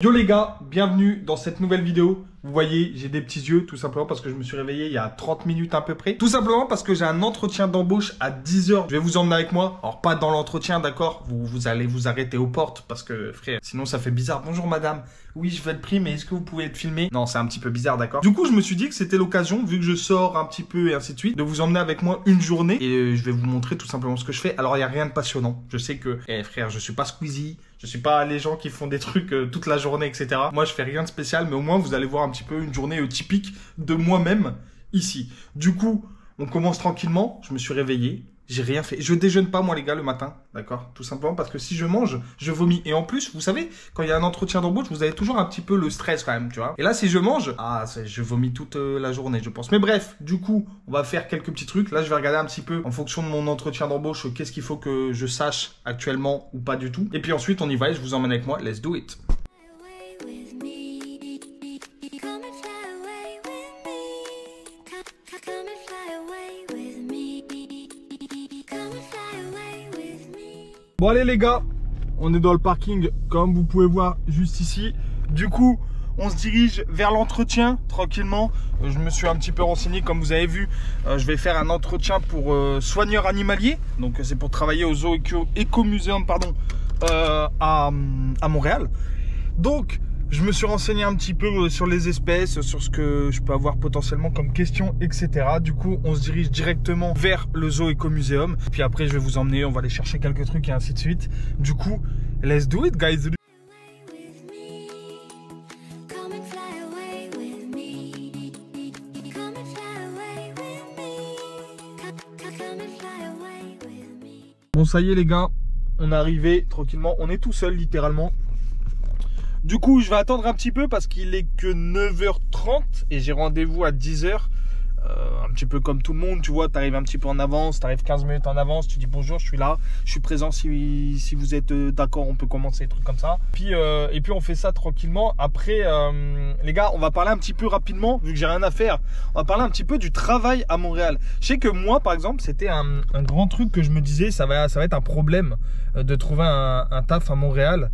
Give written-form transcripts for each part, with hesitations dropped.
Yo les gars, bienvenue dans cette nouvelle vidéo. Vous voyez, j'ai des petits yeux tout simplement parce que je me suis réveillé il y a 30 minutes à peu près. Tout simplement parce que j'ai un entretien d'embauche à 10 h. Je vais vous emmener avec moi. Alors pas dans l'entretien, d'accord, vous allez vous arrêter aux portes parce que frère, sinon ça fait bizarre. Bonjour madame, oui je fais le prix mais est-ce que vous pouvez être filmé? Non, c'est un petit peu bizarre, d'accord. Du coup je me suis dit que c'était l'occasion, vu que je sors un petit peu et ainsi de suite, de vous emmener avec moi une journée et je vais vous montrer tout simplement ce que je fais. Alors il n'y a rien de passionnant. Je sais que, frère, je suis pas Squeezie. Je suis pas les gens qui font des trucs toute la journée, etc. Moi, je fais rien de spécial, mais au moins, vous allez voir un petit peu une journée typique de moi-même ici. Du coup, on commence tranquillement. Je me suis réveillé. J'ai rien fait. Je déjeune pas, moi, les gars, le matin. D'accord? Tout simplement parce que si je mange, je vomis. Et en plus, vous savez, quand il y a un entretien d'embauche, vous avez toujours un petit peu le stress quand même, tu vois. Et là, si je mange, je vomis toute la journée, je pense. Mais bref, du coup, on va faire quelques petits trucs. Là, je vais regarder un petit peu, en fonction de mon entretien d'embauche, qu'est-ce qu'il faut que je sache actuellement ou pas du tout. Et puis ensuite, on y va et je vous emmène avec moi. Let's do it. Bon allez les gars, on est dans le parking comme vous pouvez voir juste ici. Du coup, on se dirige vers l'entretien tranquillement. Je me suis un petit peu renseigné, comme vous avez vu. Je vais faire un entretien pour soigneur animalier. Donc c'est pour travailler au Zoo Ecomuseum pardon, à Montréal. Donc je me suis renseigné un petit peu sur les espèces, sur ce que je peux avoir potentiellement comme question, etc. Du coup, on se dirige directement vers le Zoo Ecomuseum. Puis après, je vais vous emmener, on va aller chercher quelques trucs et ainsi de suite. Du coup, let's do it, guys. Bon, ça y est, les gars, on est arrivé tranquillement. On est tout seul, littéralement. Du coup, je vais attendre un petit peu parce qu'il est que 9 h 30 et j'ai rendez-vous à 10 h. Un petit peu comme tout le monde, tu vois, tu arrives un petit peu en avance, tu arrives 15 minutes en avance, tu dis bonjour, je suis là, je suis présent si vous êtes d'accord, on peut commencer, des trucs comme ça. Et puis on fait ça tranquillement. Après, les gars, on va parler un petit peu rapidement, vu que j'ai rien à faire. On va parler un petit peu du travail à Montréal. Je sais que moi, par exemple, c'était un grand truc que je me disais, ça va être un problème de trouver un taf à Montréal.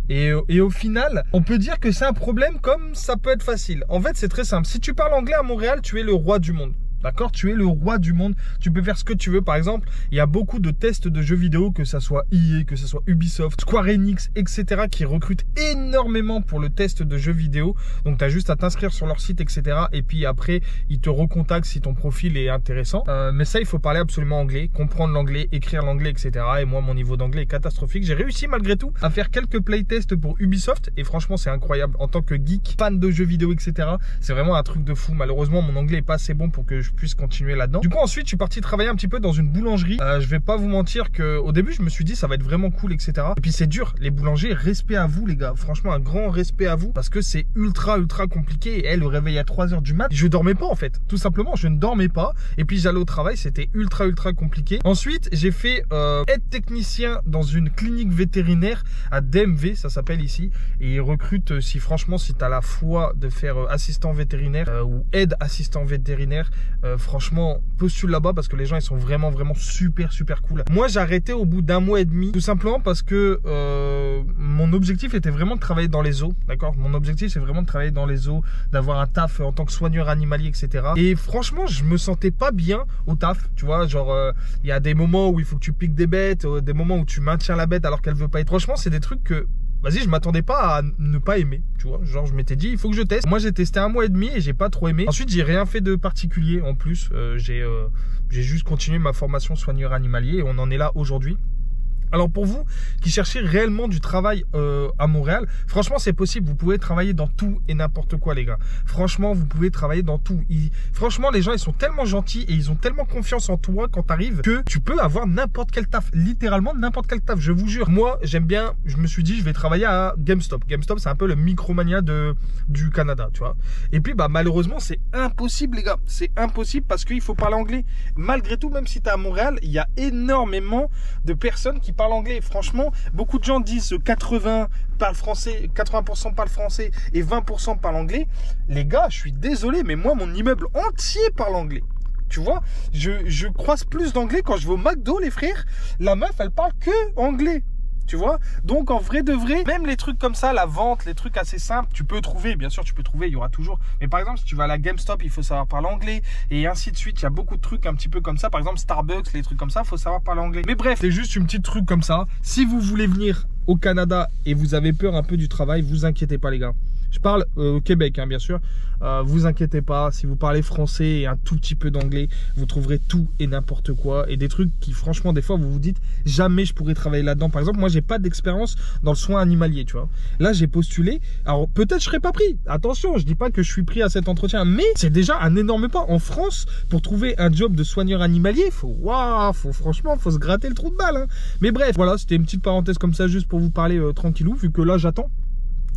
Et au final, on peut dire que c'est un problème comme ça peut être facile. En fait, c'est très simple. Si tu parles anglais à Montréal, tu es le roi du monde. D'accord? Tu es le roi du monde. Tu peux faire ce que tu veux. Par exemple, il y a beaucoup de tests de jeux vidéo, que ça soit EA, que ça soit Ubisoft, Square Enix, etc. qui recrutent énormément pour le test de jeux vidéo. Donc, tu as juste à t'inscrire sur leur site, etc. Et puis après, ils te recontactent si ton profil est intéressant. Mais ça, il faut parler absolument anglais, comprendre l'anglais, écrire l'anglais, etc. Et moi, mon niveau d'anglais est catastrophique. J'ai réussi malgré tout à faire quelques playtests pour Ubisoft. Et franchement, c'est incroyable. En tant que geek, fan de jeux vidéo, etc. C'est vraiment un truc de fou. Malheureusement, mon anglais est pas assez bon pour que je puisse continuer là-dedans. Du coup, ensuite, je suis parti travailler un petit peu dans une boulangerie. Je vais pas vous mentir que au début, je me suis dit ça va être vraiment cool, etc. Et puis c'est dur, les boulangers, respect à vous les gars. Franchement, un grand respect à vous parce que c'est ultra compliqué. Et le réveil à 3 h du mat, je dormais pas en fait. Tout simplement, je ne dormais pas. Et puis j'allais au travail, c'était ultra compliqué. Ensuite, j'ai fait aide technicien dans une clinique vétérinaire à DMV, ça s'appelle ici. Et ils recrutent, si tu as la foi de faire assistant vétérinaire ou aide assistant vétérinaire, franchement, postule là-bas parce que les gens ils sont vraiment super cool. Moi j'ai arrêté au bout d'1 mois et demi, tout simplement parce que mon objectif était vraiment de travailler dans les zoos, d'accord. Mon objectif c'est vraiment de travailler dans les zoos, d'avoir un taf en tant que soigneur animalier, etc. Et franchement je me sentais pas bien au taf, tu vois, genre il y a des moments où il faut que tu piques des bêtes, des moments où tu maintiens la bête alors qu'elle veut pas être. Franchement c'est des trucs que vas-y, je m'attendais pas à ne pas aimer, tu vois. Genre, je m'étais dit, il faut que je teste. Moi, j'ai testé 1 mois et demi et j'ai pas trop aimé. Ensuite, j'ai rien fait de particulier. En plus, j'ai juste continué ma formation soigneur animalier et on en est là aujourd'hui. Alors pour vous qui cherchez réellement du travail à Montréal, franchement c'est possible, vous pouvez travailler dans tout et n'importe quoi les gars. Franchement vous pouvez travailler dans tout. Franchement les gens ils sont tellement gentils et ils ont tellement confiance en toi quand t'arrives que tu peux avoir n'importe quel taf, littéralement n'importe quel taf, je vous jure. Moi j'aime bien, je me suis dit je vais travailler à GameStop. GameStop c'est un peu le Micromania du Canada, tu vois. Et puis bah malheureusement c'est impossible les gars, c'est impossible parce qu'il faut parler anglais. Malgré tout, même si tu es à Montréal, il y a énormément de personnes qui parlent anglais. Franchement, beaucoup de gens disent 80% parlent français et 20% parlent anglais. Les gars, je suis désolé, mais moi, mon immeuble entier parle anglais. Tu vois, je croise plus d'anglais quand je vais au McDo, les frères. La meuf, elle parle que anglais. Tu vois? Donc en vrai de vrai, même les trucs comme ça, la vente, les trucs assez simples, tu peux trouver, bien sûr tu peux trouver, il y aura toujours. Mais par exemple, si tu vas à la GameStop, il faut savoir parler anglais et ainsi de suite. Il y a beaucoup de trucs un petit peu comme ça. Par exemple, Starbucks, les trucs comme ça, il faut savoir parler anglais. Mais bref, c'est juste une petite truc comme ça. Si vous voulez venir au Canada et vous avez peur un peu du travail, vous inquiétez pas les gars. Je parle au Québec, hein, bien sûr. Vous inquiétez pas, si vous parlez français et un tout petit peu d'anglais, vous trouverez tout et n'importe quoi. Et des trucs qui, franchement, des fois, vous vous dites, jamais je pourrais travailler là-dedans. Par exemple, moi, j'ai pas d'expérience dans le soin animalier, tu vois. Là, j'ai postulé. Alors, peut-être je serai pas pris. Attention, je dis pas que je suis pris à cet entretien, mais c'est déjà un énorme pas. En France, pour trouver un job de soigneur animalier, franchement, faut se gratter le trou de balle, hein. Mais bref, voilà, c'était une petite parenthèse comme ça, juste pour vous parler tranquillou, vu que là, j'attends.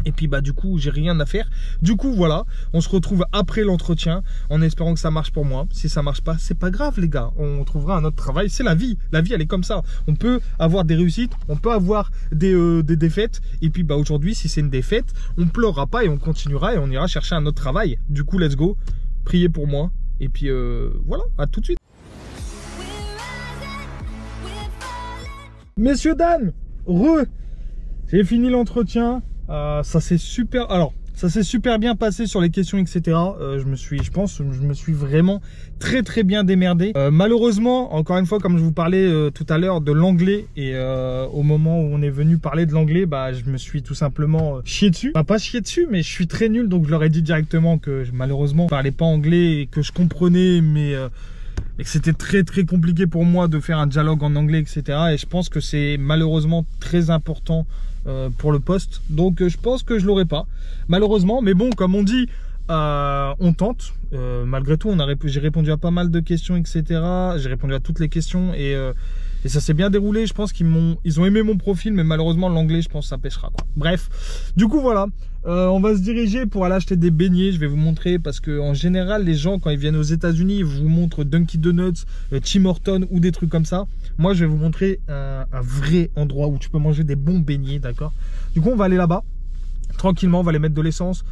Et puis bah du coup j'ai rien à faire. Du coup voilà, on se retrouve après l'entretien en espérant que ça marche pour moi. Si ça marche pas, c'est pas grave les gars, on trouvera un autre travail. C'est la vie elle est comme ça. On peut avoir des réussites, on peut avoir des défaites. Et puis bah aujourd'hui si c'est une défaite, on pleurera pas et on continuera et on ira chercher un autre travail. Du coup let's go, priez pour moi. Et puis voilà, à tout de suite. Messieurs, dames, j'ai fini l'entretien. Ça s'est super bien passé sur les questions, etc. Je pense, je me suis vraiment très bien démerdé. Malheureusement, encore une fois, comme je vous parlais tout à l'heure de l'anglais et au moment où on est venu parler de l'anglais, bah je me suis tout simplement chié dessus. Enfin, pas chié dessus, mais je suis très nul, donc je leur ai dit directement que malheureusement je parlais pas anglais et que je comprenais, mais et que c'était très compliqué pour moi de faire un dialogue en anglais, etc. Et je pense que c'est malheureusement très important pour le poste, donc je pense que je l'aurai pas malheureusement, mais bon, comme on dit, on tente. Malgré tout, j'ai répondu à pas mal de questions, etc. J'ai répondu à toutes les questions et ça s'est bien déroulé. Je pense qu'ils ont aimé mon profil, mais malheureusement l'anglais, je pense que ça pêchera quoi. Bref, du coup voilà, on va se diriger pour aller acheter des beignets. Je vais vous montrer, parce que en général les gens quand ils viennent aux États-Unis, ils vous montrent Dunkin' Donuts, Tim Hortons ou des trucs comme ça. Moi je vais vous montrer un vrai endroit où tu peux manger des bons beignets, d'accord? Du coup on va aller là-bas tranquillement, on va aller mettre de l'essence,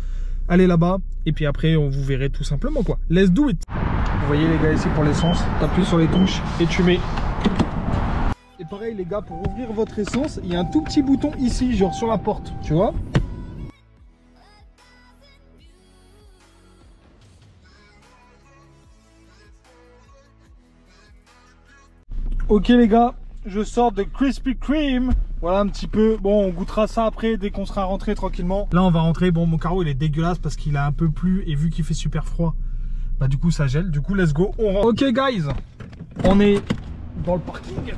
aller là-bas et puis après on vous verrez tout simplement quoi. Let's do it. Vous voyez les gars, ici pour l'essence, t'appuies sur les touches et tu mets. Et pareil les gars, pour ouvrir votre essence, il y a un tout petit bouton ici, genre sur la porte, tu vois. Ok les gars, je sors de Krispy Kreme. Voilà un petit peu, bon on goûtera ça après dès qu'on sera rentré tranquillement. Là on va rentrer, bon mon carreau il est dégueulasse parce qu'il a un peu plu et vu qu'il fait super froid, bah du coup ça gèle. Du coup let's go, on rentre. Ok guys, on est dans le parking.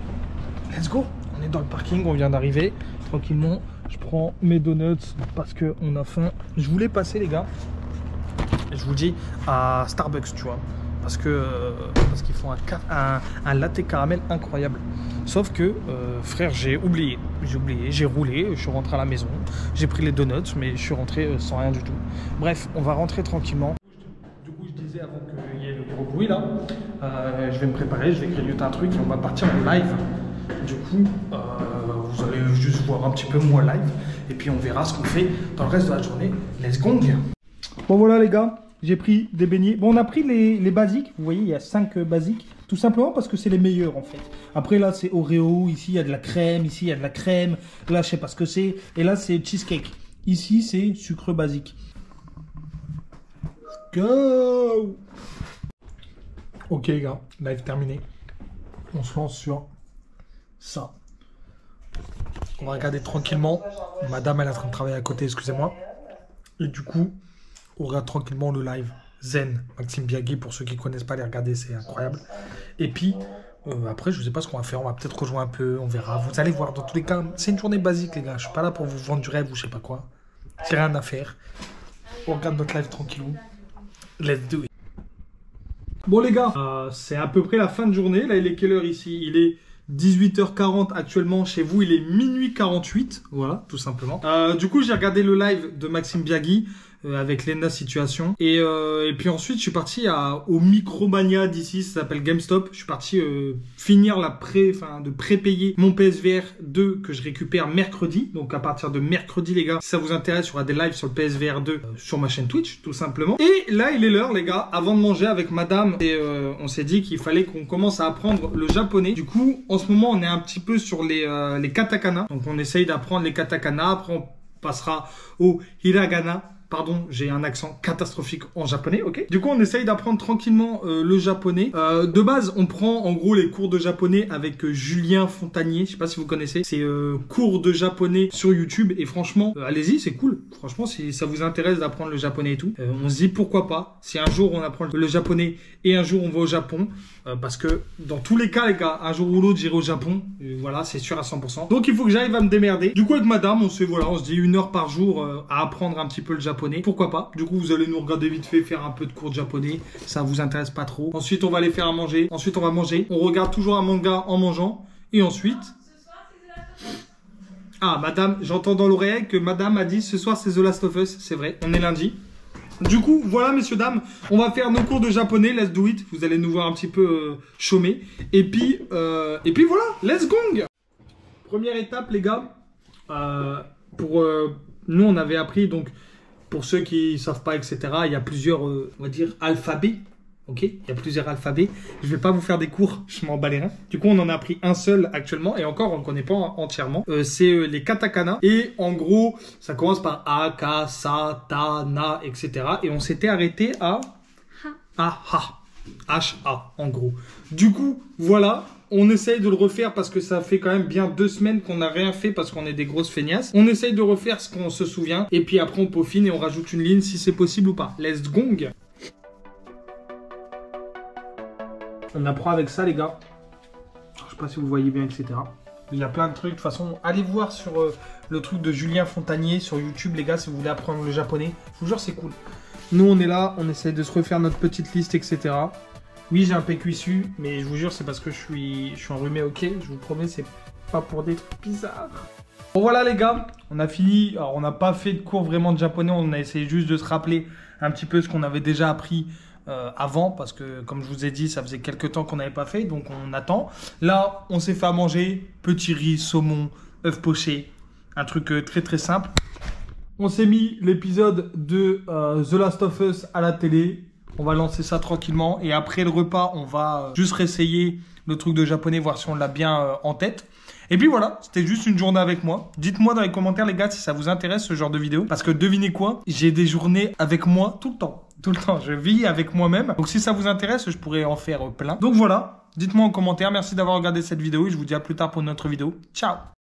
Let's go, on est dans le parking, on vient d'arriver tranquillement. Je prends mes donuts parce qu'on a faim. Je voulais passer les gars, je vous dis, à Starbucks, tu vois, parce qu'ils font un latte caramel incroyable. Sauf que frère, j'ai oublié, j'ai roulé, je suis rentré à la maison, j'ai pris les donuts, mais je suis rentré sans rien du tout. Bref, on va rentrer tranquillement. Du coup, je disais avant qu'il y ait le gros bruit là, je vais me préparer, je vais grignoter un truc et on va partir en live. Du coup, vous allez juste voir un petit peu moi live et puis on verra ce qu'on fait dans le reste de la journée. Let's go. Bon voilà les gars, j'ai pris des beignets. Bon, on a pris les basiques, vous voyez, il y a 5 basiques, tout simplement parce que c'est les meilleurs en fait. Après là c'est Oreo, ici il y a de la crème, ici il y a de la crème, là je sais pas ce que c'est, et là c'est cheesecake. Ici c'est sucre basique. Go. Ok les gars, live terminé. On se lance sur ça. On va regarder tranquillement. Madame elle est en train de travailler à côté, excusez-moi. Et du coup, on regarde tranquillement le live. Zen, Maxime Biagui, pour ceux qui ne connaissent pas, les regarder, c'est incroyable. Et puis, après, je ne sais pas ce qu'on va faire. On va peut-être rejouer un peu, on verra. Vous allez voir, dans tous les cas, c'est une journée basique, les gars. Je ne suis pas là pour vous vendre du rêve ou je sais pas quoi. J'ai rien à faire. On regarde notre live tranquillou. Let's do it. Bon, les gars, c'est à peu près la fin de journée. Là, il est quelle heure ici? Il est 18h40 actuellement, chez vous il est minuit 48, voilà, tout simplement. Du coup j'ai regardé le live de Maxime Biagui, avec Lena Situation. Et puis ensuite, je suis parti au Micromania d'ici, ça s'appelle GameStop. Je suis parti finir de pré-payer mon PSVR 2 que je récupère mercredi. Donc à partir de mercredi, les gars, si ça vous intéresse, il y aura des lives sur le PSVR 2 sur ma chaîne Twitch, tout simplement. Et là, il est l'heure, les gars, avant de manger avec madame. Et on s'est dit qu'il fallait qu'on commence à apprendre le japonais. Du coup, en ce moment, on est un petit peu sur les katakana. Donc on essaye d'apprendre les katakana. Après, on passera au hiragana. Pardon, j'ai un accent catastrophique en japonais, ok? Du coup, on essaye d'apprendre tranquillement le japonais. De base, on prend en gros les cours de japonais avec Julien Fontanier. Je sais pas si vous connaissez. C'est cours de japonais sur YouTube. Et franchement, allez-y, c'est cool. Franchement, si ça vous intéresse d'apprendre le japonais et tout, on se dit pourquoi pas. Si un jour on apprend le japonais et un jour on va au Japon, parce que dans tous les cas, les gars, un jour ou l'autre, j'irai au Japon. Voilà, c'est sûr à 100%. Donc, il faut que j'arrive à me démerder. Du coup, avec madame, on se dit 1 heure par jour à apprendre un petit peu le japonais. Pourquoi pas? Du coup, vous allez nous regarder vite fait faire un peu de cours de japonais. Ça vous intéresse pas trop. Ensuite, on va aller faire à manger. Ensuite, on va manger. On regarde toujours un manga en mangeant. Et ensuite... Ah, madame, j'entends dans l'oreille que madame a dit ce soir, c'est The Last of Us. C'est vrai, on est lundi. Du coup, voilà, messieurs, dames, on va faire nos cours de japonais. Let's do it. Vous allez nous voir un petit peu chômer. Et puis voilà, let's gong. Première étape, les gars. Nous, on avait appris, donc, pour ceux qui ne savent pas, etc., il y a plusieurs, on va dire, alphabets. Ok, il y a plusieurs alphabets. Je vais pas vous faire des cours, je m'en bats les reins. Du coup, on en a appris un seul actuellement et encore, on ne connaît pas entièrement. C'est les katakana. Et en gros, ça commence par A, Ka, Sa, Ta, Na, etc. Et on s'était arrêté à Ha. H-A, en gros. Du coup, voilà. On essaye de le refaire parce que ça fait quand même bien 2 semaines qu'on n'a rien fait parce qu'on est des grosses feignasses. On essaye de refaire ce qu'on se souvient. Et puis après, on peaufine et on rajoute une ligne si c'est possible ou pas. Let's gong. On apprend avec ça, les gars. Je sais pas si vous voyez bien, etc. Il y a plein de trucs. De toute façon, allez voir sur le truc de Julien Fontanier sur YouTube, les gars, si vous voulez apprendre le japonais. Je vous jure, c'est cool. Nous, on est là. On essaye de se refaire notre petite liste, etc. Oui, j'ai un PQ issu, mais je vous jure, c'est parce que je suis enrhumé, ok? Je vous promets, c'est pas pour des trucs bizarres. Bon, voilà, les gars. On a fini. Alors, on n'a pas fait de cours vraiment de japonais. On a essayé juste de se rappeler un petit peu ce qu'on avait déjà appris avant, parce que comme je vous ai dit, ça faisait quelques temps qu'on n'avait pas fait, donc on attend. Là, on s'est fait à manger petit riz, saumon, œufs pochés, un truc très très simple. On s'est mis l'épisode de The Last of Us à la télé. On va lancer ça tranquillement et après le repas, on va juste réessayer le truc de japonais, voir si on l'a bien en tête. Et puis voilà, c'était juste une journée avec moi. Dites-moi dans les commentaires, les gars, si ça vous intéresse ce genre de vidéo. Parce que devinez quoi, j'ai des journées avec moi tout le temps. Tout le temps, je vis avec moi-même. Donc si ça vous intéresse, je pourrais en faire plein. Donc voilà, dites-moi en commentaire. Merci d'avoir regardé cette vidéo et je vous dis à plus tard pour une autre vidéo. Ciao!